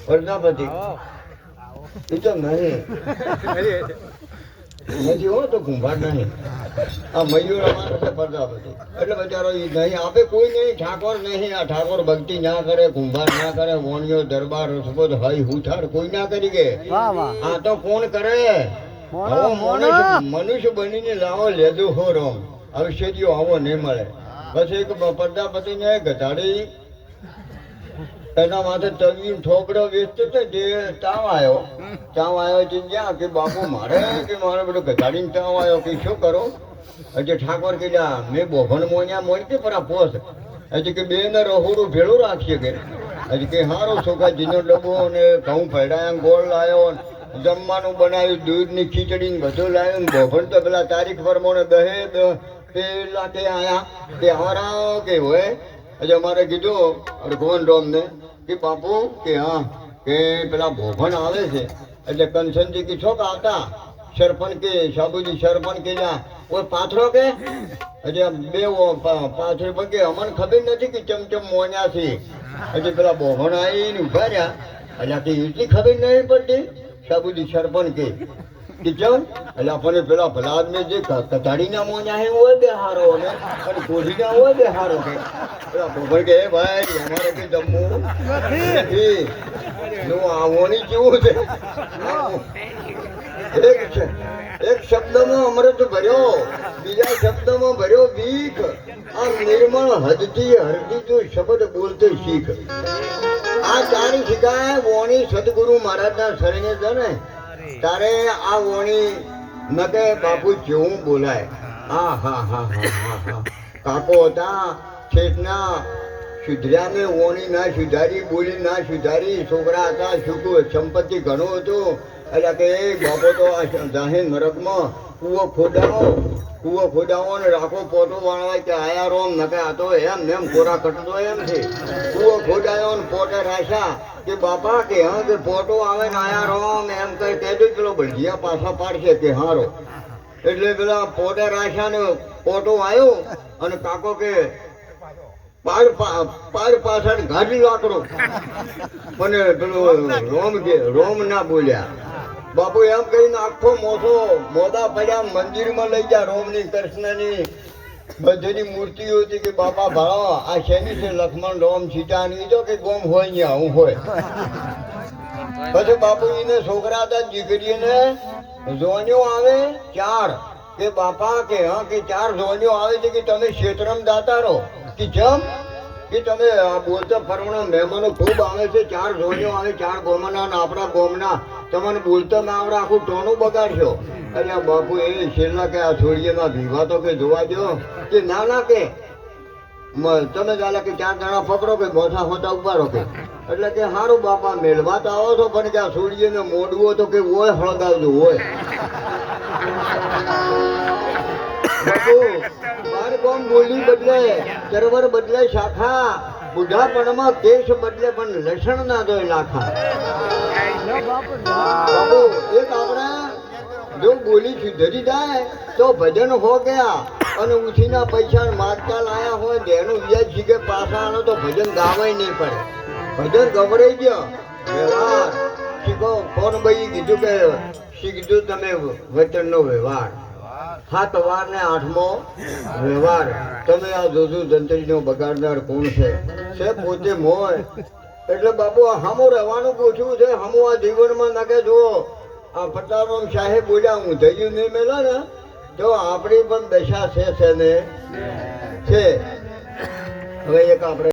પ્રજાપતિ એ તો નહીં નથી હો તો કુંભાર નહીં. આ મયુર અમારો છે પ્રજાપતિ. એટલે બચારો એ નહીં આપે કોઈ નહીં. ઠાકોર નહીં. આ ઠાકોર ભક્તિ ના કરે, કુંભાર ના કરે, વણિયો દરબાર રસબોધ હઈ હુથાર કોઈ ના કરી કે. આ તો કોણ કરે? મનુષ્ય બનીને લાવો લેજો હો રોમ. અવશ્યજીઓ આવો નહીં મળે. પછી એક પ્રજાપતિ ને ઘટાડી એના માથે તવિયું ઠોકડો વેચતો હતો. જે તાવ આવ્યો છે જ્યાં કે બાપુ મારે બધું ઘટાડીને તાવ આવ્યો કે શું કરો? હજી ઠાકોર કીધા મેં બોભણ મોન્યા મોડતી પર આ પોસ હજી કે બે ને રહોડું ભેળું રાખીએ કે હજી કે હારો સોખાજીનો ડબ્બો ને ઘઉં ફેડાયા ગોળ લાવ્યો જમવાનું બનાવ્યું દૂધની ખીચડી ને બધું લાવ્યું. બોભણ તો પેલા તારીખ પ્રમાણે પેલા કે આયા કે અમારા કે હોય હજી અમારે કીધું ભગવાન રોમ ને કે બાપુ કે હા કે પેલા ભોભણ આવે છે એટલે કંસનજી કે છો આવતા સરપંચ કે સાબુજી સરપંચ કે કોઈ પાથરો કે હજી બે પાથરો કે અમને ખબર નથી કે ચમચમ મોન્યા છે. હજી પેલા ભોભણ આવીને ઉભા રહ્યા એટલે કે એટલી ખબર નહીં પડતી. સાબુજી સરપંચ કે ચમ એટલે આપણને પેલા ભલા આદમી જે કથાડીના મોન્યા હે હોય બે હારો અને કોઢીના હોય બે હારો કે પેલા ભોભણ કે ભાઈ અમારે કે જમવું નથી. આવવાની કેવું છે? એક શબ્દમાં અમૃત ભર્યો, બીજા શબ્દમાં ભર્યો બીખ. આ નિર્મળ હદથી હરદી જો શબ્દ બોલતો શીખ. આ તારી શીખાય વોણી સદગુરુ મહારાજના શરણે છે ને તારે આ વોણી ન કે બાપુ જેવું બોલાય. હા હા હા હા હા હા કાકો હતા શેઠના સુધર્યા ને વોણી ના સુધારી, બોલી ના સુધારી. છોકરા હતા શું સંપત્તિ ઘણું હતું એટલે કે બાપો તો જાહેર નરકમાં કૂવો ખોદાવો ને રાખો પોટો વાળવા કે આયા રોમ નકે આ તો એમ નેમ કોરા કટતો એમ છે. કૂવો ખોદાયો ને પોટે રાખ્યા કે બાપા કે હા કે પોટો આવે ને આયા રોમ એમ કહી દઉં પેલો ભજીયા પાછા પાડશે કે હારો. એટલે પેલા પોટે રાખ્યા ને પોટો આવ્યો અને કાકો કે પાડ પાછળ ગાડી લાકડો મને પેલો રોમ ના બોલ્યા. બાપુ એમ કહીને આખો મોદા પડ્યા મંદિરમાં લઈ ગયા. રોમની કૃષ્ણની બધીની મૂર્તિઓ હતી કે બાપા ભાળો આ શેની છે? લક્ષ્મણ રોમ સીતા ની તો કે ગોમ હોય અહીંયા હું હોય. પછી બાપુ એને છોકરા હતા દીકરીને જોન્યો આવે 4 કે બાપા કે હા કે 4 જોન્યો આવે છે કે તમે ક્ષેત્રમ દાતા રહો કે જમ કે તમે બોલતા ફરવાના મહેમાનો ખૂબ આવે છે. 4 જોન્યો આવે 4 ગોમના આપણા ગોમના તમને બોલતા ના આવડે આખું ટોનું બગાડશો. અરે બાપુ એ છેલ્લા કે આ છોડીએમાં ભીવા તો કે જોવા દો કે ના ના કે તમે ચાલે કે 4 જણા પકડો કે મોસા હોતા ઉપાડો કે એટલે કે સારું બાપા મેળવા તો આવો છો પણ કે આ છોડીએને મોડવો તો કે હોય હળગાવજો હોય. બાર કોમ બોલી બદલે ચરવર બદલે શાખા બુઢાપણમાં કેશ બદલે પણ લસણ ના દોય લાખા. બાબુ એક આપણે જો બોલી સુધરી જાય તો ભજન હો ગયા અને ઉછીના પૈસા માગતા લાયા હોય તેનું વ્યાજ શીખે પાછા આનો તો ભજન ગાવાય નહીં પડે. ભજન ગવડાઈ ગયો વ્યવહાર શીખો. કોણ ભાઈ કીધું કે શીખજો તમે વચનનો વ્યવહાર. 7 વાર ને 8મો વ્યવહાર. તમે આ જોજો જંત્રીનો બગાડનાર કોણ છે? પોતે મોય. એટલે બાપુ હામો રહેવાનું પૂછવું છે. હામો આ જીવનમાં નાખે જુઓ આ ફટારામ સાહેબ બોલ્યા હું થયું નહીં મેલા ને તો આપણી પણ દશા છે ને છે. હવે એક આપણે